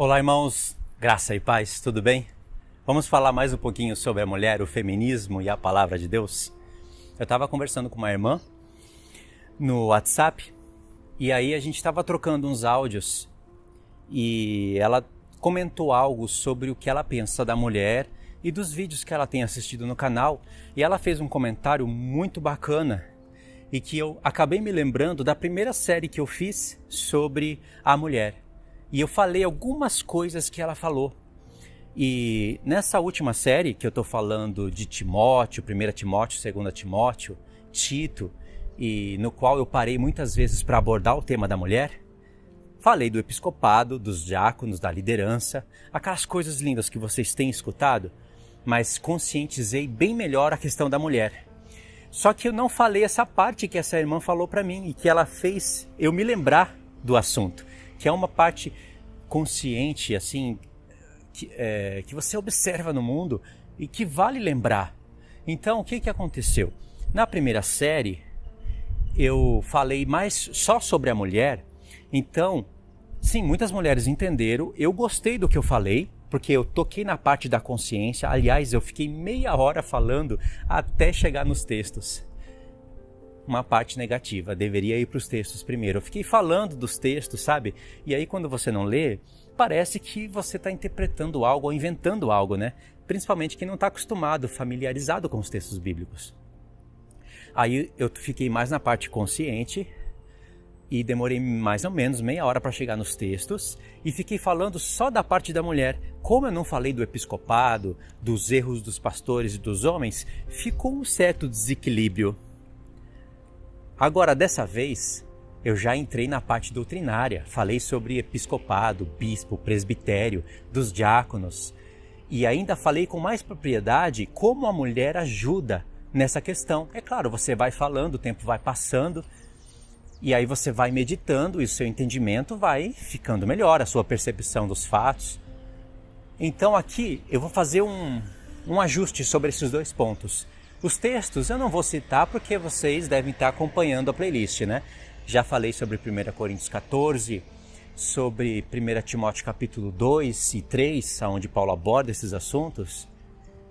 Olá, irmãos, graça e paz, tudo bem? Vamos falar mais um pouquinho sobre a mulher, o feminismo e a palavra de Deus? Eu estava conversando com uma irmã no WhatsApp e aí a gente estava trocando uns áudios e ela comentou algo sobre o que ela pensa da mulher e dos vídeos que ela tem assistido no canal, e ela fez um comentário muito bacana e que eu acabei me lembrando da primeira série que eu fiz sobre a mulher. E eu falei algumas coisas que ela falou. E nessa última série que eu estou falando de Timóteo, 1 Timóteo, 2 Timóteo, Tito, e no qual eu parei muitas vezes para abordar o tema da mulher, falei do episcopado, dos diáconos, da liderança, aquelas coisas lindas que vocês têm escutado, mas conscientizei bem melhor a questão da mulher. Só que eu não falei essa parte que essa irmã falou para mim e que ela fez eu me lembrar do assunto, que é uma parte consciente, assim, que você observa no mundo e que vale lembrar. Então, o que aconteceu? Na primeira série, eu falei mais só sobre a mulher. Então, sim, muitas mulheres entenderam. Eu gostei do que eu falei, porque eu toquei na parte da consciência. Aliás, eu fiquei meia hora falando até chegar nos textos. Uma parte negativa, deveria ir para os textos primeiro. Eu fiquei falando dos textos, sabe? E aí quando você não lê, parece que você está interpretando algo ou inventando algo, né? Principalmente quem não está acostumado, familiarizado com os textos bíblicos. Aí eu fiquei mais na parte consciente e demorei mais ou menos meia hora para chegar nos textos e fiquei falando só da parte da mulher. Como eu não falei do episcopado, dos erros dos pastores e dos homens, ficou um certo desequilíbrio. Agora, dessa vez, eu já entrei na parte doutrinária, falei sobre episcopado, bispo, presbitério, dos diáconos, e ainda falei com mais propriedade como a mulher ajuda nessa questão. É claro, você vai falando, o tempo vai passando, e aí você vai meditando e o seu entendimento vai ficando melhor, a sua percepção dos fatos. Então aqui eu vou fazer um ajuste sobre esses dois pontos. Os textos eu não vou citar porque vocês devem estar acompanhando a playlist, né? Já falei sobre 1 Coríntios 14, sobre 1 Timóteo capítulo 2 e 3, onde Paulo aborda esses assuntos.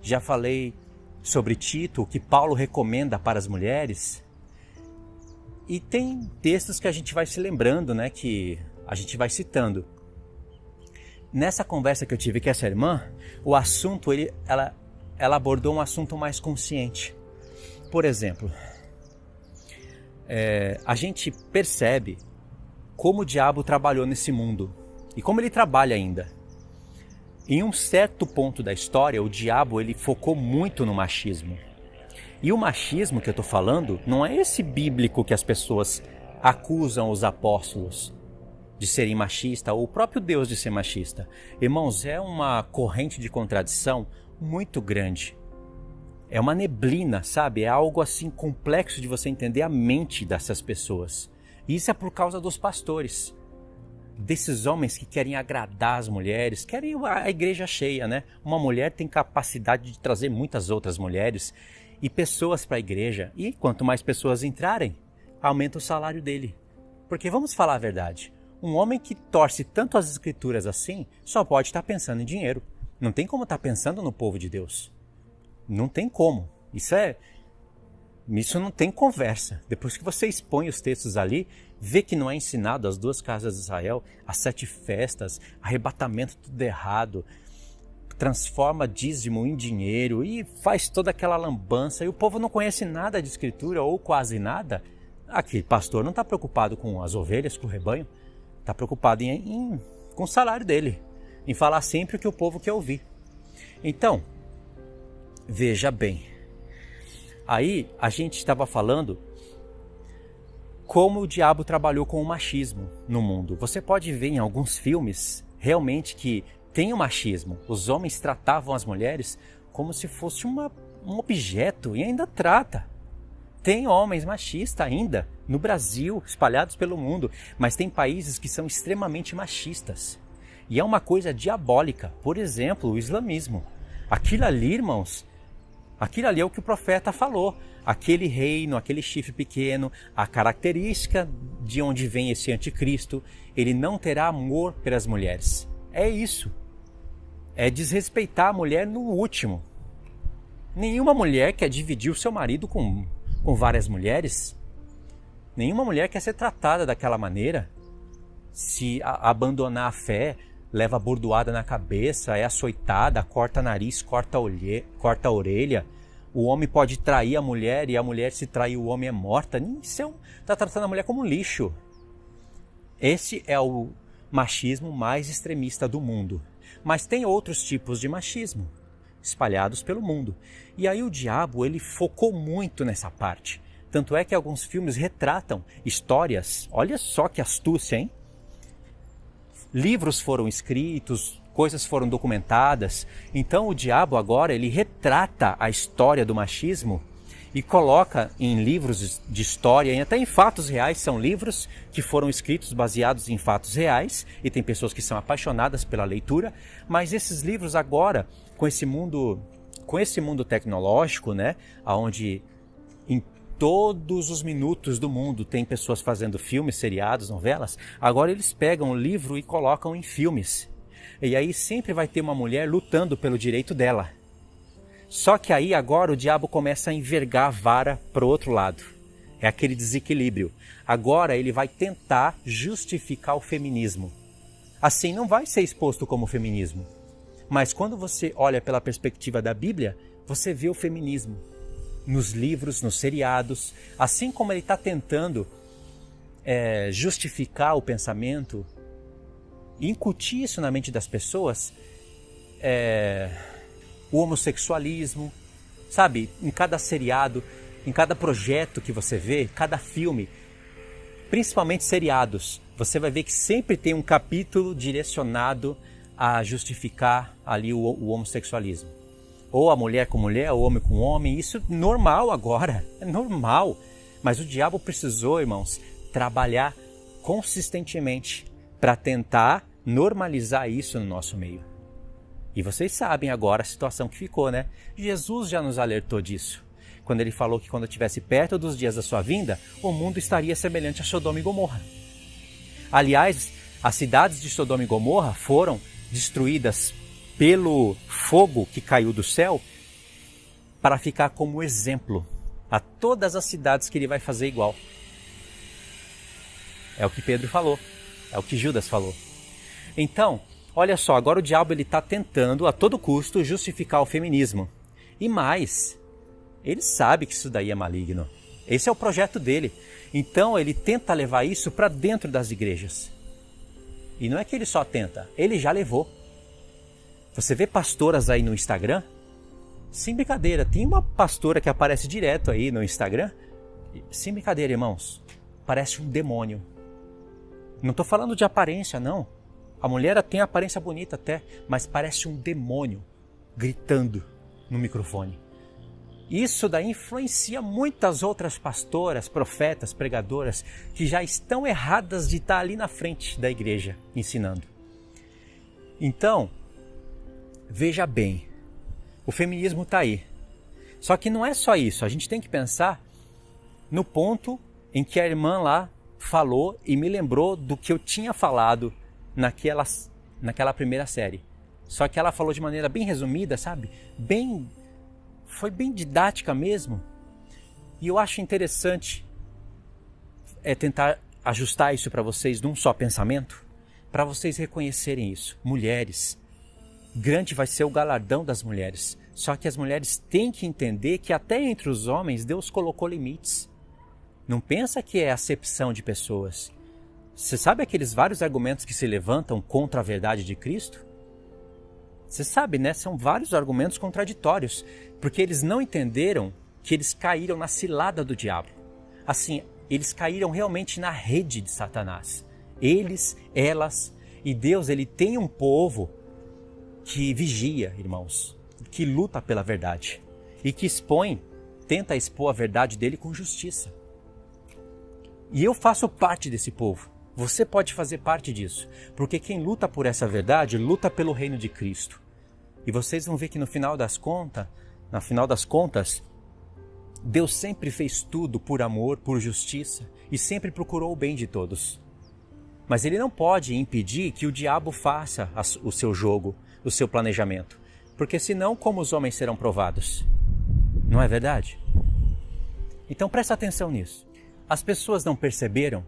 Já falei sobre Tito, o que Paulo recomenda para as mulheres. E tem textos que a gente vai se lembrando, né? Que a gente vai citando. Nessa conversa que eu tive com essa irmã, o assunto, ela abordou um assunto mais consciente. Por exemplo, a gente percebe como o diabo trabalhou nesse mundo e como ele trabalha ainda. Em um certo ponto da história, o diabo ele focou muito no machismo. E o machismo que eu estou falando não é esse bíblico que as pessoas acusam os apóstolos de serem machistas ou o próprio Deus de ser machista. Irmãos, é uma corrente de contradição muito grande. É uma neblina, sabe? É algo assim complexo de você entender a mente dessas pessoas. E isso é por causa dos pastores. Desses homens que querem agradar as mulheres, querem a igreja cheia, né? Uma mulher tem capacidade de trazer muitas outras mulheres e pessoas para a igreja. E quanto mais pessoas entrarem, aumenta o salário dele. Porque vamos falar a verdade. Um homem que torce tanto as escrituras assim, só pode estar pensando em dinheiro. Não tem como estar pensando no povo de Deus. Não tem como. Isso não tem conversa. Depois que você expõe os textos ali, vê que não é ensinado as 2 casas de Israel, as 7 festas, arrebatamento tudo errado, transforma dízimo em dinheiro e faz toda aquela lambança e o povo não conhece nada de escritura ou quase nada. Aquele pastor não está preocupado com as ovelhas, com o rebanho, está preocupado com o salário dele, em falar sempre o que o povo quer ouvir. Então, veja bem, aí a gente estava falando como o diabo trabalhou com o machismo no mundo. Você pode ver em alguns filmes realmente que tem o machismo. Os homens tratavam as mulheres como se fosse um objeto e ainda trata. Tem homens machistas ainda no Brasil, espalhados pelo mundo, mas tem países que são extremamente machistas. E é uma coisa diabólica. Por exemplo, o islamismo. Aquilo ali, irmãos, aquilo ali é o que o profeta falou. Aquele reino, aquele chifre pequeno, a característica de onde vem esse anticristo, ele não terá amor pelas mulheres. é isso. É desrespeitar a mulher no último. Nenhuma mulher quer dividir o seu marido com várias mulheres. Nenhuma mulher quer ser tratada daquela maneira. Se abandonar a fé, leva bordoada na cabeça, é açoitada, corta nariz, corta a orelha. O homem pode trair a mulher e a mulher, se trair o homem, é morta. Isso está tratando a mulher como lixo. Esse é o machismo mais extremista do mundo. Mas tem outros tipos de machismo espalhados pelo mundo. E aí o diabo, ele focou muito nessa parte. Tanto é que alguns filmes retratam histórias. Olha só que astúcia, hein? Livros foram escritos, coisas foram documentadas. Então o diabo agora, ele retrata a história do machismo e coloca em livros de história, e até em fatos reais. São livros que foram escritos baseados em fatos reais, e tem pessoas que são apaixonadas pela leitura, mas esses livros agora, com esse mundo tecnológico, né, onde em todos os minutos do mundo tem pessoas fazendo filmes, seriados, novelas, agora eles pegam o livro e colocam em filmes. E aí sempre vai ter uma mulher lutando pelo direito dela. Só que aí agora o diabo começa a envergar a vara para o outro lado. É aquele desequilíbrio. Agora ele vai tentar justificar o feminismo. Assim não vai ser exposto como feminismo. Mas quando você olha pela perspectiva da Bíblia, você vê o feminismo nos livros, nos seriados. Assim como ele está tentando justificar o pensamento, incutir isso na mente das pessoas, o homossexualismo, sabe? Em cada seriado, em cada projeto que você vê, cada filme, principalmente seriados, você vai ver que sempre tem um capítulo direcionado a justificar ali o homossexualismo. Ou a mulher com mulher, o homem com homem. Isso é normal agora, é normal. Mas o diabo precisou, irmãos, trabalhar consistentemente para tentar normalizar isso no nosso meio. E vocês sabem agora a situação que ficou, né? Jesus já nos alertou disso, quando ele falou que quando estivesse perto dos dias da sua vinda, o mundo estaria semelhante a Sodoma e Gomorra. Aliás, as cidades de Sodoma e Gomorra foram destruídas pelo fogo que caiu do céu para ficar como exemplo a todas as cidades que ele vai fazer igual. É o que Pedro falou, é o que Judas falou. Então, olha só, agora o diabo está tentando a todo custo justificar o feminismo. E mais, ele sabe que isso daí é maligno. Esse é o projeto dele. Então ele tenta levar isso para dentro das igrejas. E não é que ele só tenta, ele já levou. Você vê pastoras aí no Instagram? Sem brincadeira, tem uma pastora que aparece direto aí no Instagram. Sem brincadeira, irmãos, parece um demônio. Não estou falando de aparência, não. A mulher tem aparência bonita até, mas parece um demônio gritando no microfone. Isso daí influencia muitas outras pastoras, profetas, pregadoras que já estão erradas de estar ali na frente da igreja ensinando. Então, veja bem, o feminismo está aí. Só que não é só isso, a gente tem que pensar no ponto em que a irmã lá falou e me lembrou do que eu tinha falado naquela primeira série. Só que ela falou de maneira bem resumida, sabe? Foi bem didática mesmo. E eu acho interessante tentar ajustar isso para vocês num só pensamento, para vocês reconhecerem isso. Mulheres, grande vai ser o galardão das mulheres. Só que as mulheres têm que entender que até entre os homens Deus colocou limites. Não pensa que é acepção de pessoas. Você sabe aqueles vários argumentos que se levantam contra a verdade de Cristo? Você sabe, né? São vários argumentos contraditórios, porque eles não entenderam que eles caíram na cilada do diabo. Assim, eles caíram realmente na rede de Satanás. Eles, elas, e Deus, ele tem um povo que vigia, irmãos, que luta pela verdade e que tenta expor a verdade dele com justiça. E eu faço parte desse povo. Você pode fazer parte disso, porque quem luta por essa verdade, luta pelo reino de Cristo. E vocês vão ver que no final das contas, Deus sempre fez tudo por amor, por justiça, e sempre procurou o bem de todos. Mas ele não pode impedir que o diabo faça o seu jogo, o seu planejamento. Porque senão, como os homens serão provados? Não é verdade? Então presta atenção nisso. As pessoas não perceberam,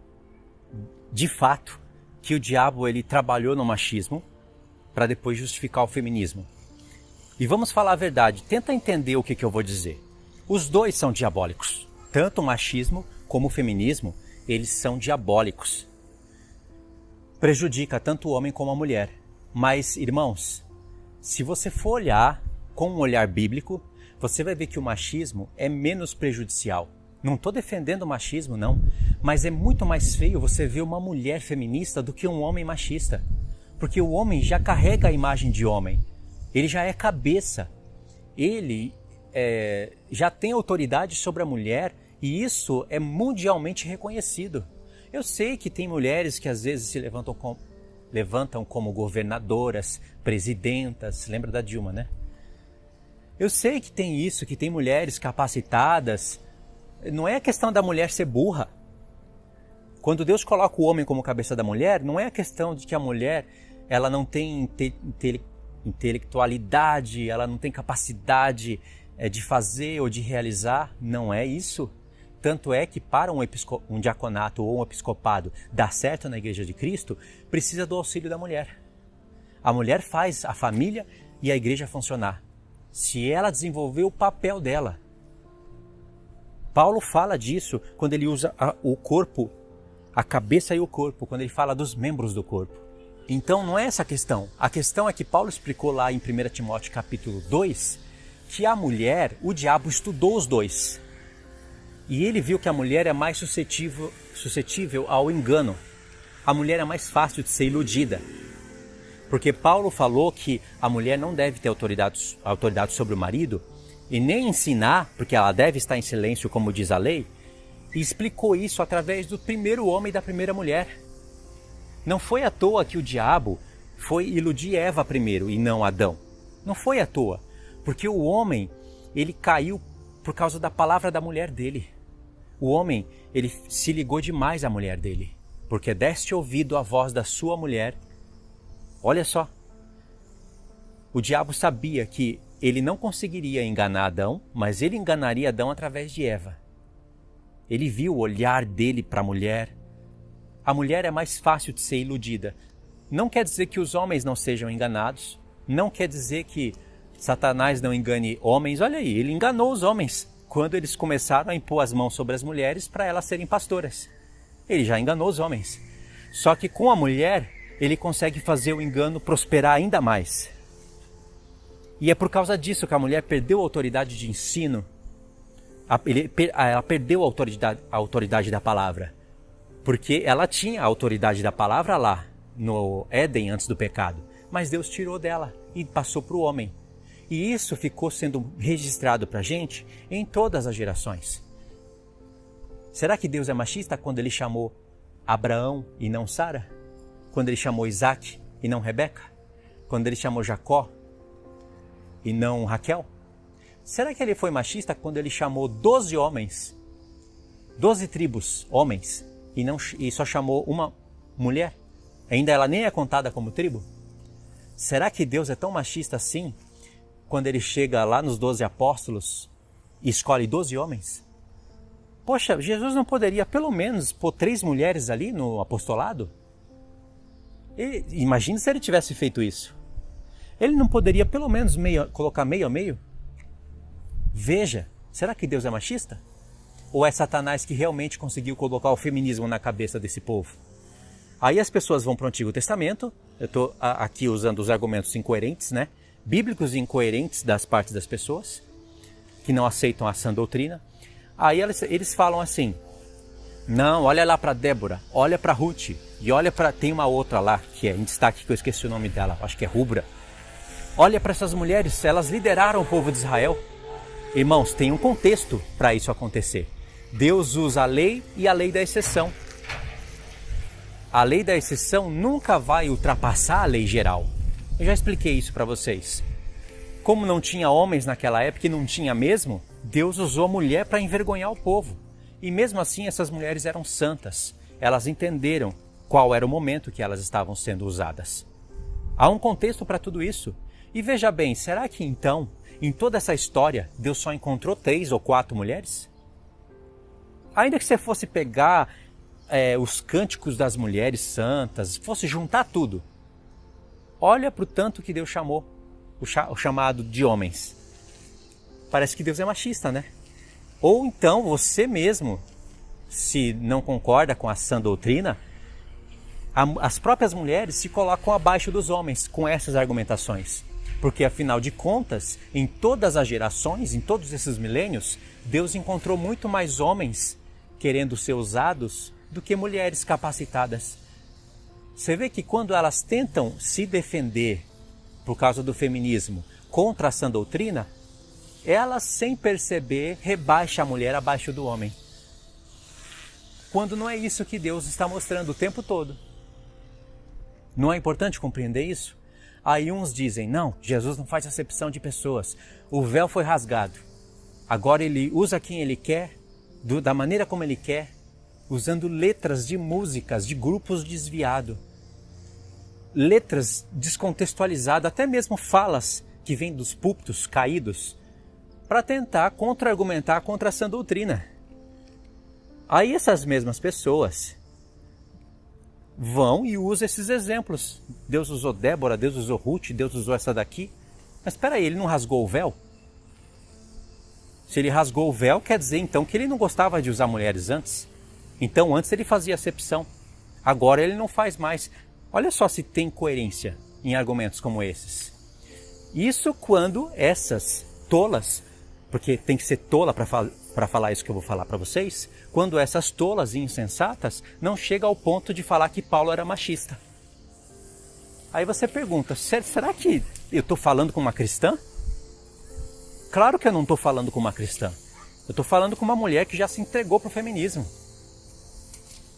de fato, que o diabo ele trabalhou no machismo para depois justificar o feminismo. E vamos falar a verdade, tenta entender o que eu vou dizer. Os dois são diabólicos. Tanto o machismo como o feminismo, eles são diabólicos. Prejudica tanto o homem como a mulher. Mas, irmãos, se você for olhar com um olhar bíblico, você vai ver que o machismo é menos prejudicial. Não estou defendendo o machismo, não. Mas é muito mais feio você ver uma mulher feminista do que um homem machista. Porque o homem já carrega a imagem de homem. Ele já é cabeça. Ele já tem autoridade sobre a mulher e isso é mundialmente reconhecido. Eu sei que tem mulheres que às vezes se levantam como governadoras, presidentas. Lembra da Dilma, né? Eu sei que tem isso, que tem mulheres capacitadas. Não é a questão da mulher ser burra. Quando Deus coloca o homem como cabeça da mulher, não é a questão de que a mulher ela não tem intelectualidade, ela não tem capacidade de fazer ou de realizar. Não é isso. Tanto é que para um diaconato ou um episcopado dar certo na Igreja de Cristo, precisa do auxílio da mulher. A mulher faz a família e a igreja funcionar. Se ela desenvolver o papel dela. Paulo fala disso quando ele usa o corpo, a cabeça e o corpo, quando ele fala dos membros do corpo. Então não é essa a questão. A questão é que Paulo explicou lá em 1 Timóteo capítulo 2, que a mulher, o diabo estudou os dois. E ele viu que a mulher é mais suscetível ao engano. A mulher é mais fácil de ser iludida. Porque Paulo falou que a mulher não deve ter autoridade sobre o marido e nem ensinar, porque ela deve estar em silêncio, como diz a lei, e explicou isso através do primeiro homem e da primeira mulher. Não foi à toa que o diabo foi iludir Eva primeiro e não Adão. Não foi à toa, porque o homem, ele caiu por causa da palavra da mulher dele. O homem, ele se ligou demais à mulher dele, porque deste ouvido à voz da sua mulher. Olha só, o diabo sabia que ele não conseguiria enganar Adão, mas ele enganaria Adão através de Eva. Ele viu o olhar dele para a mulher. A mulher é mais fácil de ser iludida. Não quer dizer que os homens não sejam enganados, não quer dizer que Satanás não engane homens. Olha aí, ele enganou os homens quando eles começaram a impor as mãos sobre as mulheres para elas serem pastoras. Ele já enganou os homens. Só que com a mulher, ele consegue fazer o engano prosperar ainda mais. E é por causa disso que a mulher perdeu a autoridade de ensino. Ela perdeu a autoridade da palavra. Porque ela tinha a autoridade da palavra lá, no Éden, antes do pecado. Mas Deus tirou dela e passou para o homem. E isso ficou sendo registrado para a gente em todas as gerações. Será que Deus é machista quando ele chamou Abraão e não Sara? Quando ele chamou Isaac e não Rebeca? Quando ele chamou Jacó e não Raquel? Será que ele foi machista quando ele chamou 12 homens, 12 tribos, homens, e só chamou uma mulher? Ainda ela nem é contada como tribo? Será que Deus é tão machista assim quando ele chega lá nos 12 apóstolos e escolhe 12 homens? Poxa, Jesus não poderia pelo menos pôr 3 mulheres ali no apostolado? Imagina se ele tivesse feito isso. Ele não poderia pelo menos colocar meio a meio? Veja, será que Deus é machista? Ou é Satanás que realmente conseguiu colocar o feminismo na cabeça desse povo? Aí as pessoas vão para o Antigo Testamento. Eu estou aqui usando os argumentos incoerentes, né? Bíblicos e incoerentes das partes das pessoas que não aceitam a sã doutrina. Aí eles falam assim: não, olha lá para Débora, olha para Ruth e olha para... Tem uma outra lá que é em destaque que eu esqueci o nome dela, acho que é Rubra. Olha para essas mulheres, elas lideraram o povo de Israel. Irmãos, tem um contexto para isso acontecer. Deus usa a lei e a lei da exceção. A lei da exceção nunca vai ultrapassar a lei geral. Eu já expliquei isso para vocês. Como não tinha homens naquela época e não tinha mesmo, Deus usou a mulher para envergonhar o povo. E mesmo assim essas mulheres eram santas. Elas entenderam qual era o momento que elas estavam sendo usadas. Há um contexto para tudo isso. E veja bem, será que então, em toda essa história, Deus só encontrou 3 ou 4 mulheres? Ainda que você fosse pegar os cânticos das mulheres santas, fosse juntar tudo, olha para o tanto que Deus chamou, o chamado de homens. Parece que Deus é machista, né? Ou então você mesmo, se não concorda com a sã doutrina, as próprias mulheres se colocam abaixo dos homens com essas argumentações. Porque afinal de contas, em todas as gerações, em todos esses milênios, Deus encontrou muito mais homens querendo ser usados do que mulheres capacitadas. Você vê que quando elas tentam se defender por causa do feminismo contra a sã doutrina, elas, sem perceber, rebaixam a mulher abaixo do homem. Quando não é isso que Deus está mostrando o tempo todo. Não é importante compreender isso? Aí uns dizem, não, Jesus não faz acepção de pessoas. O véu foi rasgado. Agora ele usa quem ele quer, da maneira como ele quer, usando letras de músicas de grupos desviados. Letras descontextualizadas, até mesmo falas que vêm dos púlpitos caídos, para tentar contra-argumentar contra a sã doutrina. Aí essas mesmas pessoas vão e usam esses exemplos. Deus usou Débora, Deus usou Ruth, Deus usou essa daqui. Mas espera aí, ele não rasgou o véu? Se ele rasgou o véu, quer dizer então que ele não gostava de usar mulheres antes. Então antes ele fazia acepção. Agora ele não faz mais. Olha só se tem coerência em argumentos como esses. Isso quando essas tolas, porque tem que ser tola para falar isso que eu vou falar para vocês, quando essas tolas e insensatas não chegam ao ponto de falar que Paulo era machista. Aí você pergunta, será que eu estou falando com uma cristã? Claro que eu não estou falando com uma cristã. Eu estou falando com uma mulher que já se entregou para o feminismo.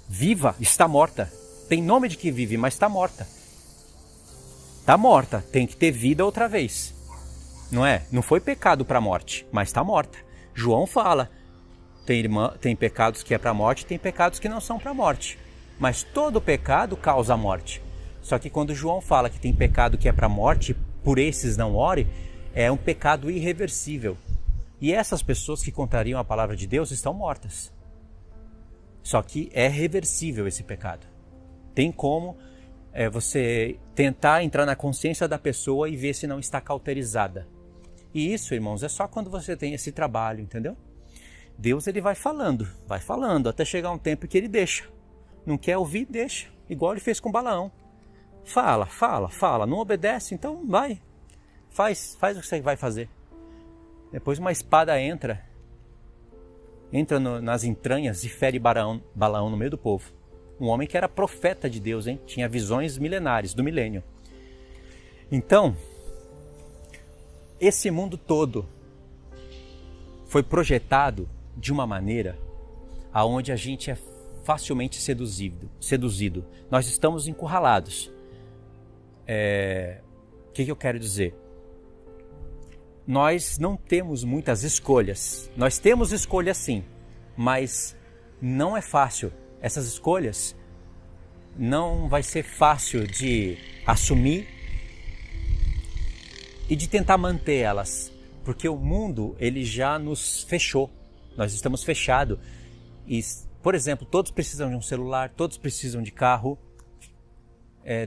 Viva, está morta. Tem nome de que vive, mas está morta. Está morta, tem que ter vida outra vez. Não é? Não foi pecado para a morte, mas está morta. João fala, tem pecados que é para a morte, tem pecados que não são para a morte. Mas todo pecado causa a morte. Só que quando João fala que tem pecado que é para a morte, por esses não ore, é um pecado irreversível. E essas pessoas que contrariam a palavra de Deus estão mortas. Só que é reversível esse pecado. Tem como você tentar entrar na consciência da pessoa e ver se não está cauterizada. E isso, irmãos, é só quando você tem esse trabalho, entendeu? Deus ele vai falando, até chegar um tempo que ele deixa. Não quer ouvir, deixa. Igual ele fez com Balaão. Fala. Não obedece, então vai. Faz o que você vai fazer. Depois uma espada entra nas entranhas e fere Balaão no meio do povo. Um homem que era profeta de Deus, hein? Tinha visões milenares do milênio. Então, esse mundo todo foi projetado de uma maneira aonde a gente é facilmente seduzido. Nós estamos encurralados. O que eu quero dizer? Nós não temos muitas escolhas. Nós temos escolhas sim, mas não é fácil. Essas escolhas não vai ser fácil de assumir e de tentar manter elas, porque o mundo ele já nos fechou. Nós estamos fechados. E, por exemplo, todos precisam de um celular, todos precisam de carro,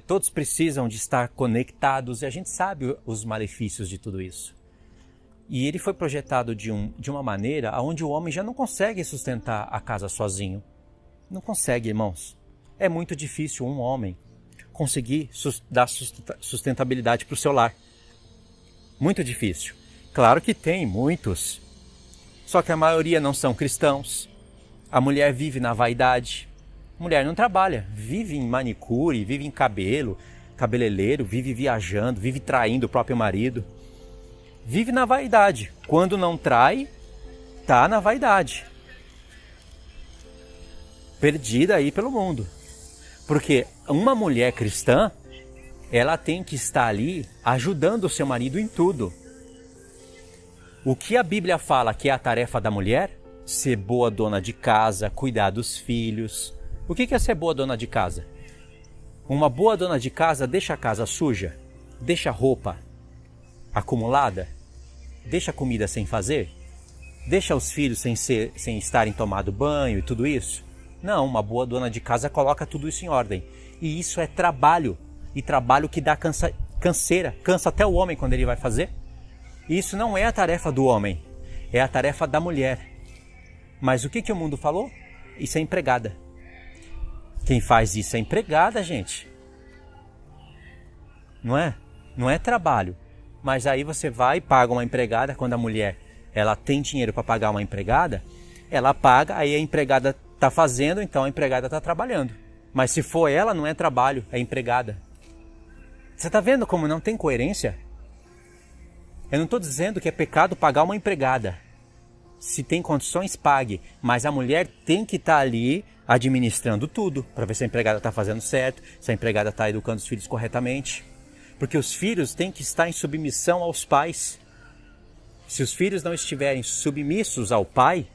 todos precisam de estar conectados, e a gente sabe os malefícios de tudo isso. E ele foi projetado de uma maneira onde o homem já não consegue sustentar a casa sozinho. Não consegue, irmãos. É muito difícil um homem conseguir dar sustentabilidade para o seu lar. Muito difícil. Claro que tem muitos, só que a maioria não são cristãos. A mulher vive na vaidade. A mulher não trabalha, vive em manicure, vive em cabeleireiro, vive viajando, vive traindo o próprio marido. Vive na vaidade. Quando não trai, tá na vaidade. Perdida aí pelo mundo. Porque uma mulher cristã, ela tem que estar ali ajudando o seu marido em tudo. O que a Bíblia fala que é a tarefa da mulher? Ser boa dona de casa, cuidar dos filhos. O que é ser boa dona de casa? Uma boa dona de casa deixa a casa suja? Deixa a roupa acumulada? Deixa a comida sem fazer? Deixa os filhos sem estarem tomado banho e tudo isso? Não, uma boa dona de casa coloca tudo isso em ordem. E isso é trabalho. E trabalho que dá canseira. Cansa até o homem quando ele vai fazer. E isso não é a tarefa do homem. É a tarefa da mulher. Mas o que o mundo falou? Isso é empregada. Quem faz isso é empregada, gente. Não é? Não é trabalho. Mas aí você vai e paga uma empregada. Quando a mulher ela tem dinheiro para pagar uma empregada, ela paga, aí a empregada está fazendo, então a empregada está trabalhando. Mas se for ela, não é trabalho, é empregada. Você está vendo como não tem coerência? Eu não estou dizendo que é pecado pagar uma empregada. Se tem condições, pague. Mas a mulher tem que estar ali administrando tudo, para ver se a empregada está fazendo certo, se a empregada está educando os filhos corretamente. Porque os filhos têm que estar em submissão aos pais. Se os filhos não estiverem submissos ao pai,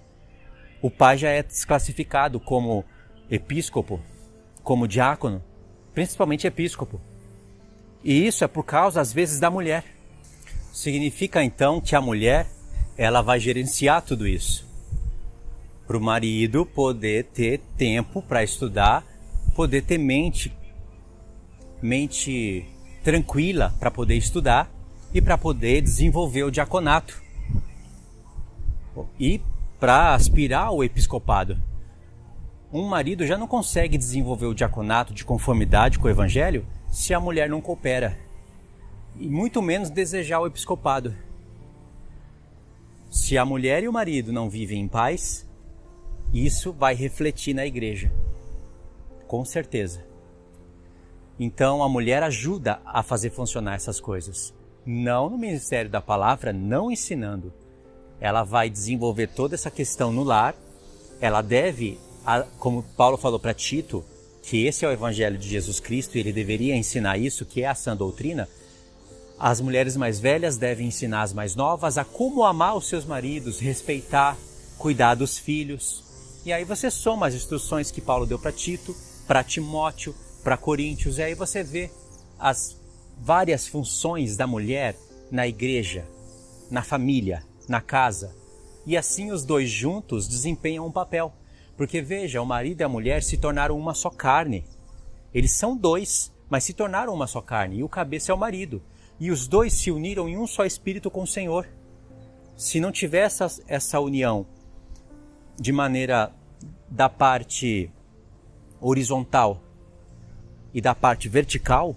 o pai já é desclassificado como episcopo, como diácono, principalmente episcopo. E isso é por causa, às vezes, da mulher. Significa, então, que a mulher ela vai gerenciar tudo isso. Para o marido poder ter tempo para estudar, poder ter mente tranquila para poder estudar e para poder desenvolver o diaconato. E para aspirar ao episcopado. Um marido já não consegue desenvolver o diaconato de conformidade com o evangelho se a mulher não coopera. E muito menos desejar o episcopado. Se a mulher e o marido não vivem em paz, isso vai refletir na igreja. Com certeza. Então a mulher ajuda a fazer funcionar essas coisas. Não no ministério da palavra, não ensinando. Ela vai desenvolver toda essa questão no lar. Ela deve, como Paulo falou para Tito, que esse é o evangelho de Jesus Cristo e ele deveria ensinar isso, que é a sã doutrina. As mulheres mais velhas devem ensinar as mais novas a como amar os seus maridos, respeitar, cuidar dos filhos. E aí você soma as instruções que Paulo deu para Tito, para Timóteo, para Coríntios, e aí você vê as várias funções da mulher na igreja, na família, na casa. E assim os dois juntos desempenham um papel. Porque veja, o marido e a mulher se tornaram uma só carne. Eles são dois, mas se tornaram uma só carne. E o cabeça é o marido. E os dois se uniram em um só espírito com o Senhor. Se não tiver essa união de maneira da parte horizontal e da parte vertical,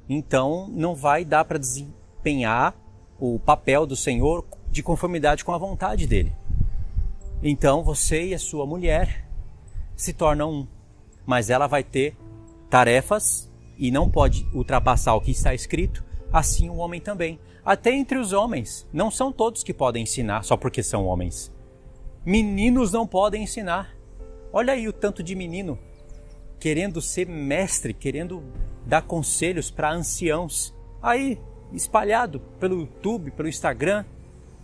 então não vai dar para desempenhar o papel do Senhor de conformidade com a vontade dele. Então você e a sua mulher se tornam um, mas ela vai ter tarefas e não pode ultrapassar o que está escrito, assim o homem também. Até entre os homens, não são todos que podem ensinar só porque são homens. Meninos não podem ensinar. Olha aí o tanto de menino querendo ser mestre, querendo dar conselhos para anciãos. Aí, espalhado pelo YouTube, pelo Instagram,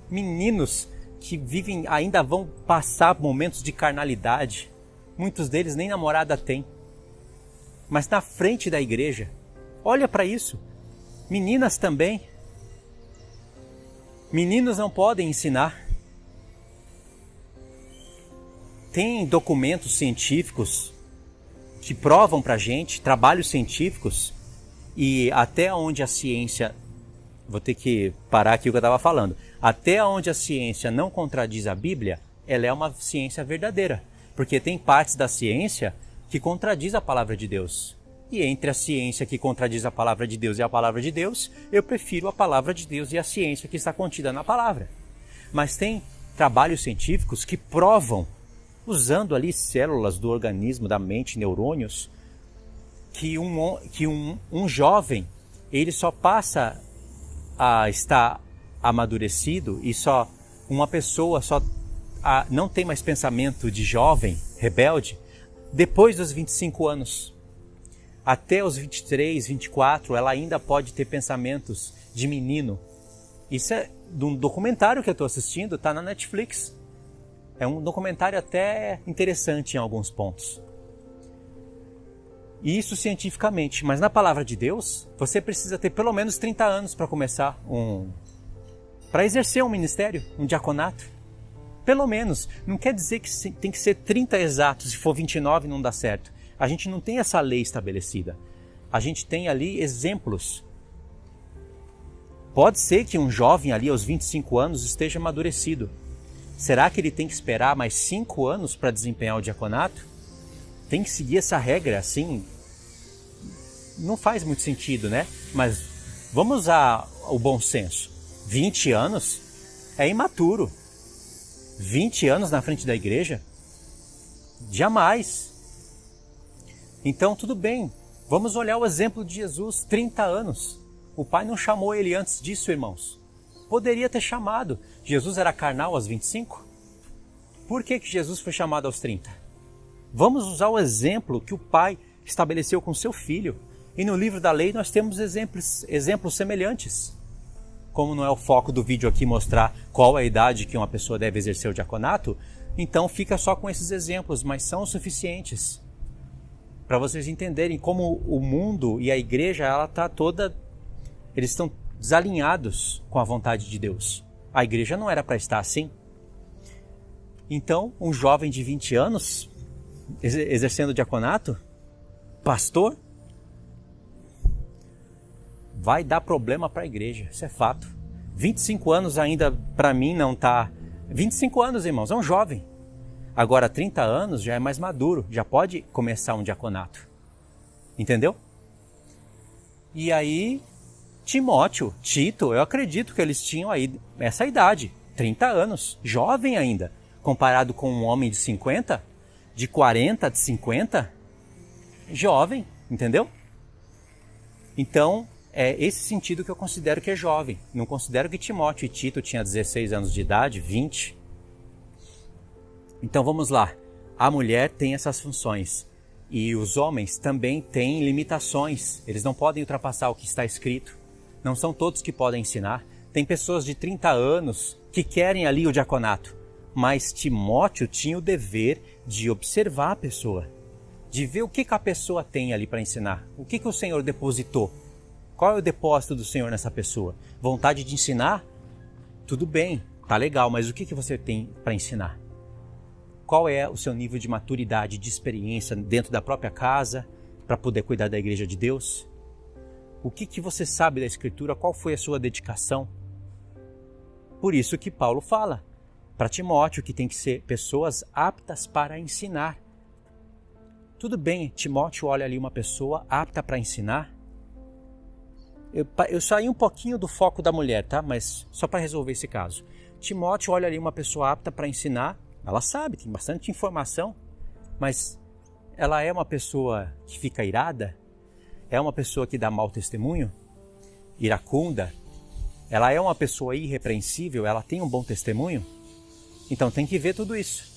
meninos que vivem, ainda vão passar momentos de carnalidade. Muitos deles nem namorada têm. Mas na frente da igreja, olha para isso. Meninas também. Meninos não podem ensinar. Tem documentos científicos que provam para a gente, trabalhos científicos, e até onde a ciência... Vou ter que parar aqui o que eu estava falando. Até onde a ciência não contradiz a Bíblia, ela é uma ciência verdadeira. Porque tem partes da ciência que contradiz a palavra de Deus. E entre a ciência que contradiz a palavra de Deus e a palavra de Deus, eu prefiro a palavra de Deus e a ciência que está contida na palavra. Mas tem trabalhos científicos que provam, usando ali células do organismo, da mente, neurônios, que um jovem, ele só passa a estar amadurecido e só uma pessoa não tem mais pensamento de jovem, rebelde, depois dos 25 anos. Até os 23, 24, ela ainda pode ter pensamentos de menino. Isso é de um documentário que eu estou assistindo, está na Netflix. É um documentário até interessante em alguns pontos. E isso cientificamente. Mas na palavra de Deus, você precisa ter pelo menos 30 anos para começar para exercer um ministério, um diaconato. Pelo menos. Não quer dizer que tem que ser 30 exatos, se for 29 não dá certo. A gente não tem essa lei estabelecida. A gente tem ali exemplos. Pode ser que um jovem ali aos 25 anos esteja amadurecido. Será que ele tem que esperar mais 5 anos para desempenhar o diaconato? Tem que seguir essa regra assim? Não faz muito sentido, né? Mas vamos usar o bom senso. 20 anos é imaturo. 20 anos na frente da igreja? Jamais. Então tudo bem, vamos olhar o exemplo de Jesus, 30 anos. O Pai não chamou ele antes disso, irmãos. Poderia ter chamado. Jesus era carnal aos 25? Por que Jesus foi chamado aos 30? Vamos usar o exemplo que o Pai estabeleceu com seu Filho. E no livro da lei nós temos exemplos semelhantes. Como não é o foco do vídeo aqui mostrar qual é a idade que uma pessoa deve exercer o diaconato, então fica só com esses exemplos, mas são suficientes para vocês entenderem como o mundo e a igreja, eles estão desalinhados com a vontade de Deus. A igreja não era para estar assim. Então, um jovem de 20 anos exercendo o diaconato, pastor, vai dar problema para a igreja, isso é fato. 25 anos ainda, para mim, não está... 25 anos, irmãos, é um jovem. Agora, 30 anos já é mais maduro, já pode começar um diaconato. Entendeu? E aí, Timóteo, Tito, eu acredito que eles tinham aí essa idade, 30 anos, jovem ainda, comparado com um homem de 50, de 40, de 50, jovem, entendeu? Então, é esse sentido que eu considero que é jovem. Não considero que Timóteo e Tito tinham 16 anos de idade, 20. Então vamos lá. A mulher tem essas funções. E os homens também têm limitações. Eles não podem ultrapassar o que está escrito. Não são todos que podem ensinar. Tem pessoas de 30 anos que querem ali o diaconato. Mas Timóteo tinha o dever de observar a pessoa. De ver o que a pessoa tem ali para ensinar. O que o Senhor depositou. Qual é o depósito do Senhor nessa pessoa? Vontade de ensinar? Tudo bem, tá legal, mas o que você tem para ensinar? Qual é o seu nível de maturidade, de experiência dentro da própria casa para poder cuidar da igreja de Deus? O que você sabe da Escritura? Qual foi a sua dedicação? Por isso que Paulo fala para Timóteo que tem que ser pessoas aptas para ensinar. Tudo bem, Timóteo olha ali uma pessoa apta para ensinar. Eu saí um pouquinho do foco da mulher, tá? Mas só para resolver esse caso. Timóteo olha ali uma pessoa apta para ensinar. Ela sabe, tem bastante informação. Mas ela é uma pessoa que fica irada? É uma pessoa que dá mau testemunho? Iracunda? Ela é uma pessoa irrepreensível? Ela tem um bom testemunho? Então tem que ver tudo isso.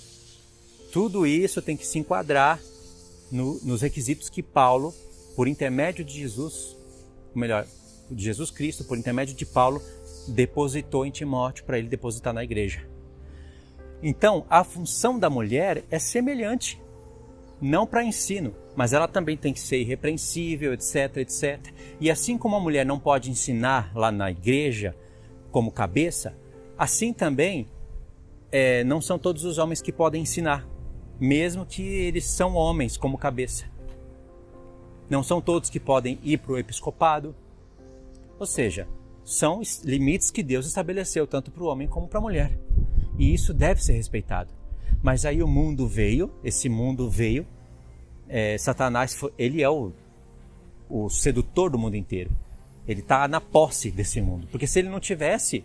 Tudo isso tem que se enquadrar nos requisitos que Paulo, por intermédio de Jesus, ou melhor, de Jesus Cristo, por intermédio de Paulo, depositou em Timóteo para ele depositar na igreja. Então, a função da mulher é semelhante, não para ensino, mas ela também tem que ser irrepreensível, etc, etc. E assim como a mulher não pode ensinar lá na igreja como cabeça, assim também não são todos os homens que podem ensinar, mesmo que eles são homens como cabeça. Não são todos que podem ir para o episcopado. Ou seja, são limites que Deus estabeleceu tanto para o homem como para a mulher. E isso deve ser respeitado. Mas aí esse mundo veio, Satanás, ele é o sedutor do mundo inteiro. Ele está na posse desse mundo. Porque se ele não tivesse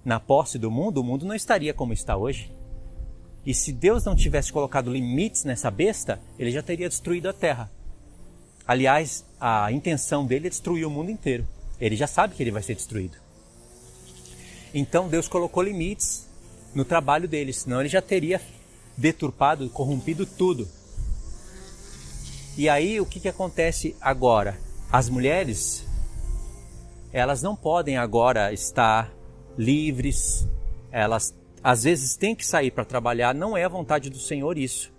na posse do mundo, o mundo não estaria como está hoje. E se Deus não tivesse colocado limites nessa besta, ele já teria destruído a terra. Aliás, a intenção dele é destruir o mundo inteiro. Ele já sabe que ele vai ser destruído. Então Deus colocou limites no trabalho dele, senão ele já teria deturpado, corrompido tudo. E aí o que acontece agora? As mulheres, elas não podem agora estar livres, elas às vezes têm que sair para trabalhar, não é a vontade do Senhor isso,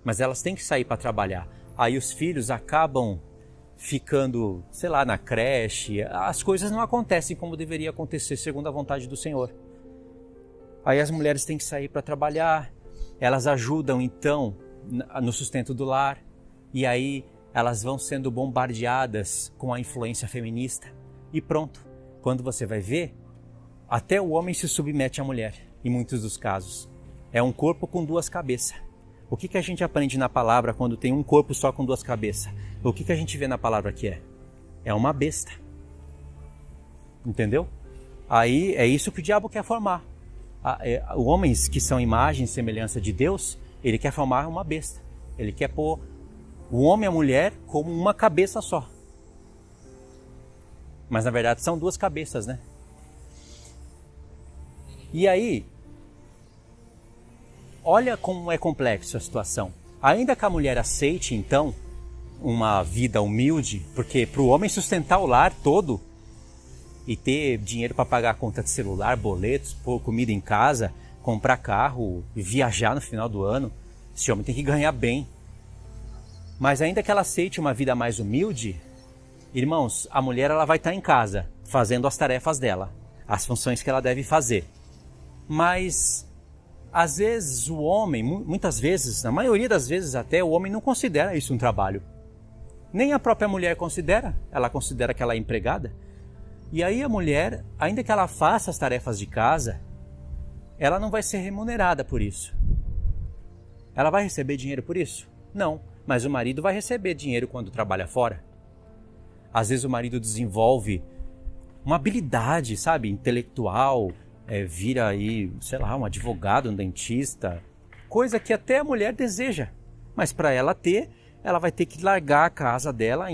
mas elas têm que sair para trabalhar. aí os filhos acabam ficando, sei lá, na creche, as coisas não acontecem como deveria acontecer segundo a vontade do Senhor. Aí as mulheres têm que sair para trabalhar, elas ajudam então no sustento do lar, e aí elas vão sendo bombardeadas com a influência feminista, e pronto, quando você vai ver, até o homem se submete à mulher, em muitos dos casos. É um corpo com duas cabeças. O que a gente aprende na palavra quando tem um corpo só com duas cabeças? O que a gente vê na palavra que é? É uma besta. Entendeu? Aí é isso que o diabo quer formar. Homens que são imagem e semelhança de Deus, ele quer formar uma besta. Ele quer pôr o homem e a mulher como uma cabeça só. Mas na verdade são duas cabeças, né? E aí, olha como é complexo a situação. Ainda que a mulher aceite, então, uma vida humilde, porque para o homem sustentar o lar todo e ter dinheiro para pagar a conta de celular, boletos, pôr comida em casa, comprar carro, viajar no final do ano, esse homem tem que ganhar bem. Mas ainda que ela aceite uma vida mais humilde, irmãos, a mulher ela vai estar em casa, fazendo as tarefas dela, as funções que ela deve fazer. Mas, às vezes, o homem, muitas vezes, na maioria das vezes até, o homem não considera isso um trabalho. Nem a própria mulher considera, ela considera que ela é empregada. E aí a mulher, ainda que ela faça as tarefas de casa, ela não vai ser remunerada por isso. Ela vai receber dinheiro por isso? Não, mas o marido vai receber dinheiro quando trabalha fora. Às vezes o marido desenvolve uma habilidade, sabe, intelectual, vira aí, sei lá, um advogado, um dentista, coisa que até a mulher deseja. Mas para ela ter, ela vai ter que largar a casa dela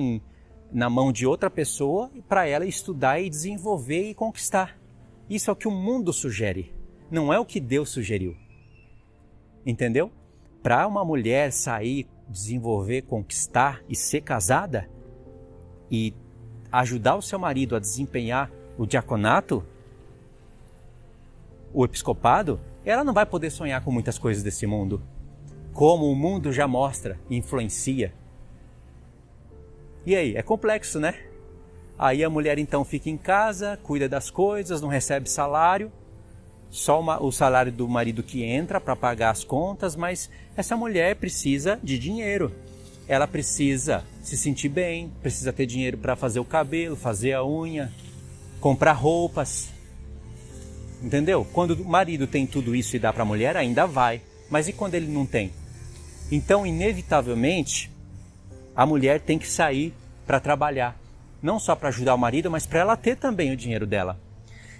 na mão de outra pessoa para ela estudar e desenvolver e conquistar. Isso é o que o mundo sugere, não é o que Deus sugeriu. Entendeu? Para uma mulher sair, desenvolver, conquistar e ser casada e ajudar o seu marido a desempenhar o diaconato, o episcopado, ela não vai poder sonhar com muitas coisas desse mundo, como o mundo já mostra e influencia. E aí, é complexo, né? Aí a mulher então fica em casa, cuida das coisas, não recebe salário, só o salário do marido que entra para pagar as contas, mas essa mulher precisa de dinheiro. Ela precisa se sentir bem, precisa ter dinheiro para fazer o cabelo, fazer a unha, comprar roupas. Entendeu? Quando o marido tem tudo isso e dá para a mulher, ainda vai. Mas e quando ele não tem? Então, inevitavelmente, a mulher tem que sair para trabalhar. Não só para ajudar o marido, mas para ela ter também o dinheiro dela.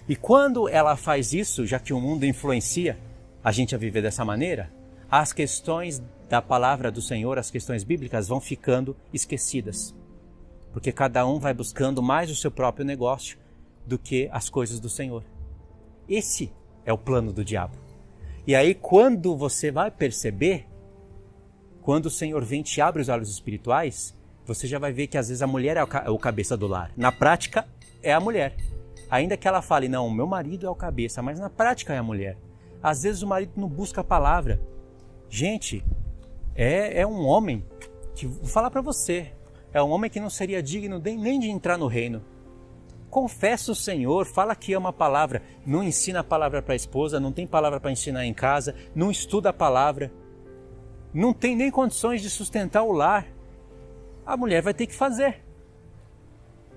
E quando ela faz isso, já que o mundo influencia a gente a viver dessa maneira, as questões da palavra do Senhor, as questões bíblicas vão ficando esquecidas. Porque cada um vai buscando mais o seu próprio negócio do que as coisas do Senhor. Esse é o plano do diabo. E aí quando você vai perceber, quando o Senhor vem e te abre os olhos espirituais, você já vai ver que às vezes a mulher é o cabeça do lar. Na prática é a mulher. Ainda que ela fale, não, meu marido é o cabeça, mas na prática é a mulher. Às vezes o marido não busca a palavra. Gente, é um homem que, vou falar para você, é um homem que não seria digno nem de entrar no reino. Confessa o Senhor, fala que ama a palavra, não ensina a palavra para a esposa, não tem palavra para ensinar em casa, não estuda a palavra, não tem nem condições de sustentar o lar. A mulher vai ter que fazer.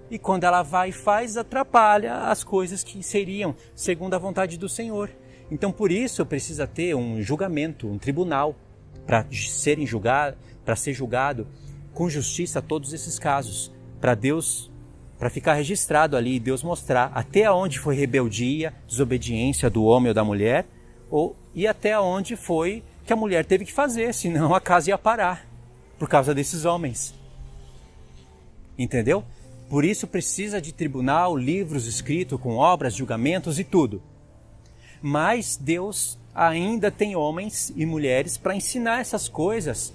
E quando ela vai e faz, atrapalha as coisas que seriam segundo a vontade do Senhor. Então por isso precisa ter um julgamento, um tribunal, para ser julgado com justiça todos esses casos, para ficar registrado ali e Deus mostrar até onde foi rebeldia, desobediência do homem ou da mulher, e até onde foi que a mulher teve que fazer, senão a casa ia parar, por causa desses homens. Entendeu? Por isso precisa de tribunal, livros escritos com obras, julgamentos e tudo. Mas Deus ainda tem homens e mulheres para ensinar essas coisas,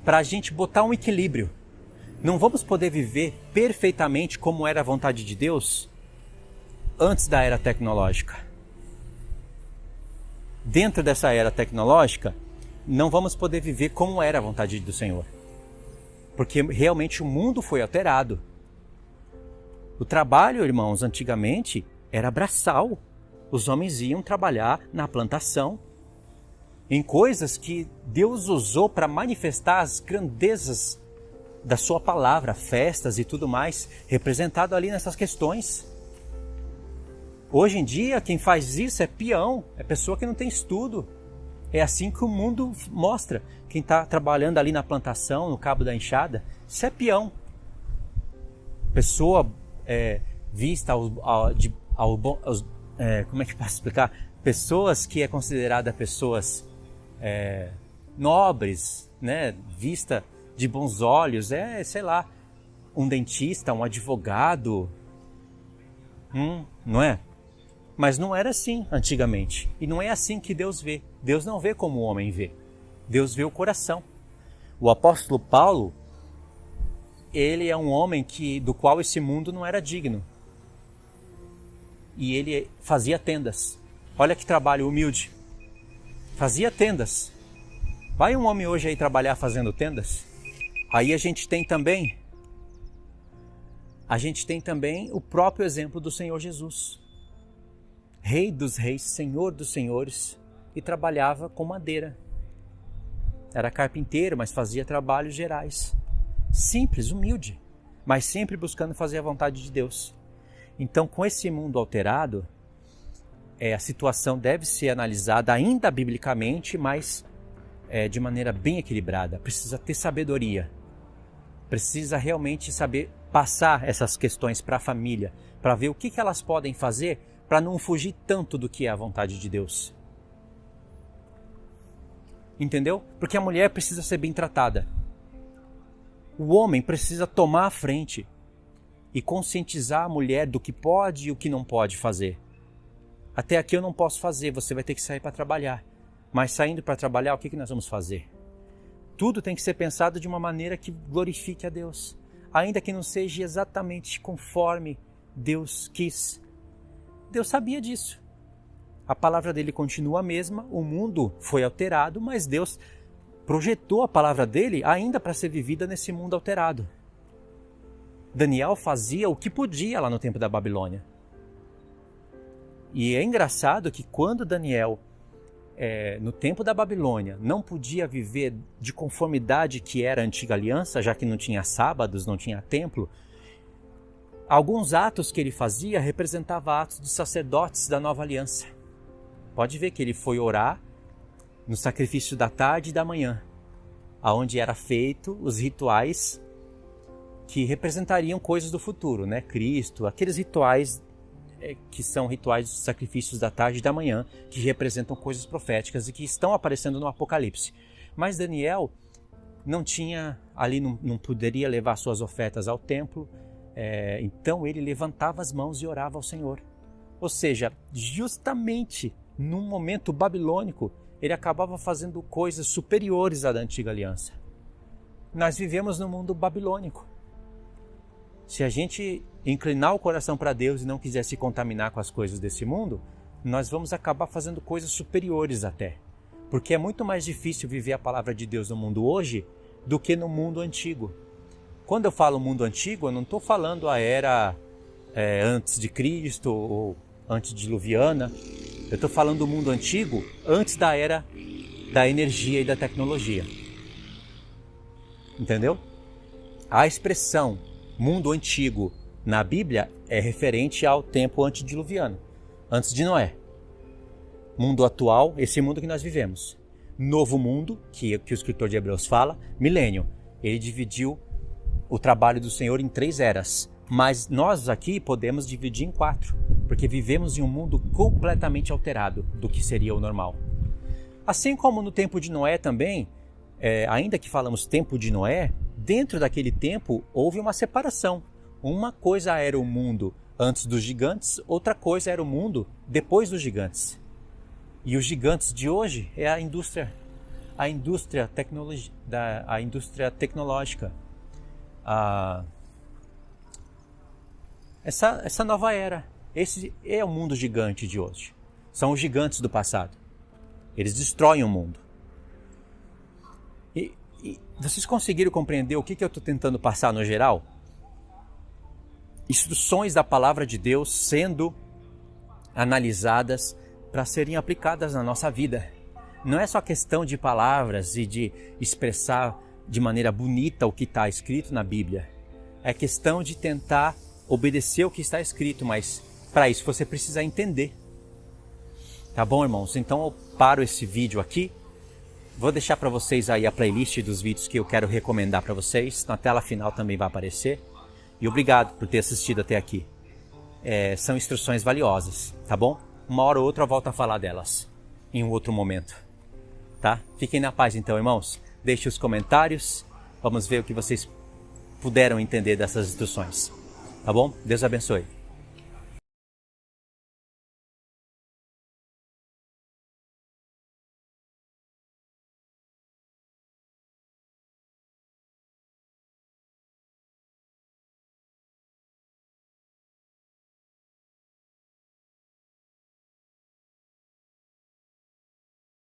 para a gente botar um equilíbrio. Não vamos poder viver perfeitamente como era a vontade de Deus antes da era tecnológica. Dentro dessa era tecnológica, não vamos poder viver como era a vontade do Senhor. Porque realmente o mundo foi alterado. O trabalho, irmãos, antigamente era braçal. Os homens iam trabalhar na plantação, em coisas que Deus usou para manifestar as grandezas da sua palavra, festas e tudo mais, representado ali nessas questões. Hoje em dia, quem faz isso é peão, é pessoa que não tem estudo. É assim que o mundo mostra. Quem está trabalhando ali na plantação, no cabo da enxada, isso é peão. Pessoa vista como é que posso explicar? Pessoas que é considerada pessoas nobres, né? Vista de bons olhos, sei lá, um dentista, um advogado, não é? Mas não era assim antigamente. E não é assim que Deus vê. Deus não vê como o homem vê. Deus vê o coração. O apóstolo Paulo, ele é um homem do qual esse mundo não era digno. E ele fazia tendas. Olha que trabalho humilde. Fazia tendas. Vai um homem hoje aí trabalhar fazendo tendas? Aí a gente tem também o próprio exemplo do Senhor Jesus. Rei dos reis, Senhor dos senhores, e trabalhava com madeira. Era carpinteiro, mas fazia trabalhos gerais. Simples, humilde, mas sempre buscando fazer a vontade de Deus. Então, com esse mundo alterado, a situação deve ser analisada ainda biblicamente, mas de maneira bem equilibrada. Precisa ter sabedoria. Precisa realmente saber passar essas questões para a família, para ver o que elas podem fazer para não fugir tanto do que é a vontade de Deus. Entendeu? Porque a mulher precisa ser bem tratada. O homem precisa tomar a frente e conscientizar a mulher do que pode e o que não pode fazer. Até aqui eu não posso fazer, você vai ter que sair para trabalhar. Mas saindo para trabalhar, o que nós vamos fazer? Tudo tem que ser pensado de uma maneira que glorifique a Deus. Ainda que não seja exatamente conforme Deus quis. Deus sabia disso. A palavra dele continua a mesma, o mundo foi alterado, mas Deus projetou a palavra dele ainda para ser vivida nesse mundo alterado. Daniel fazia o que podia lá no tempo da Babilônia. E é engraçado que quando Daniel, no tempo da Babilônia, não podia viver de conformidade que era a antiga aliança, já que não tinha sábados, não tinha templo, alguns atos que ele fazia representavam atos dos sacerdotes da nova aliança. Pode ver que ele foi orar no sacrifício da tarde e da manhã, aonde era feito os rituais que representariam coisas do futuro, né? Cristo, aqueles rituais que são rituais dos sacrifícios da tarde e da manhã, que representam coisas proféticas e que estão aparecendo no Apocalipse. Mas Daniel não tinha, ali não poderia levar suas ofertas ao templo, então ele levantava as mãos e orava ao Senhor. Ou seja, justamente num momento babilônico, ele acabava fazendo coisas superiores à da antiga aliança. Nós vivemos no mundo babilônico. Se a gente inclinar o coração para Deus e não quiser se contaminar com as coisas desse mundo, nós vamos acabar fazendo coisas superiores até. Porque é muito mais difícil viver a palavra de Deus no mundo hoje do que no mundo antigo. Quando eu falo mundo antigo, eu não estou falando a era antes de Cristo ou antediluviana. Eu estou falando do mundo antigo antes da era da energia e da tecnologia. Entendeu? A expressão mundo antigo na Bíblia é referente ao tempo antediluviano, antes de Noé. Mundo atual, esse mundo que nós vivemos. Novo mundo, que o escritor de Hebreus fala, milênio. Ele dividiu o trabalho do Senhor em 3 eras. Mas nós aqui podemos dividir em 4, porque vivemos em um mundo completamente alterado do que seria o normal. Assim como no tempo de Noé também, ainda que falamos tempo de Noé, dentro daquele tempo houve uma separação. Uma coisa era o mundo antes dos gigantes, outra coisa era o mundo depois dos gigantes. E os gigantes de hoje é a indústria tecnológica. Essa nova era. Esse é o mundo gigante de hoje. São os gigantes do passado. Eles destroem o mundo. Vocês conseguiram compreender o que eu estou tentando passar no geral? Instruções da palavra de Deus sendo analisadas para serem aplicadas na nossa vida. Não é só questão de palavras e de expressar de maneira bonita o que está escrito na Bíblia. É questão de tentar obedecer o que está escrito, mas para isso você precisa entender. Tá bom, irmãos? Então eu paro esse vídeo aqui. Vou deixar para vocês aí a playlist dos vídeos que eu quero recomendar para vocês. Na tela final também vai aparecer. E obrigado por ter assistido até aqui. São instruções valiosas, tá bom? Uma hora ou outra eu volto a falar delas em um outro momento. Tá? Fiquem na paz então, irmãos. Deixe os comentários. Vamos ver o que vocês puderam entender dessas instruções. Tá bom? Deus abençoe.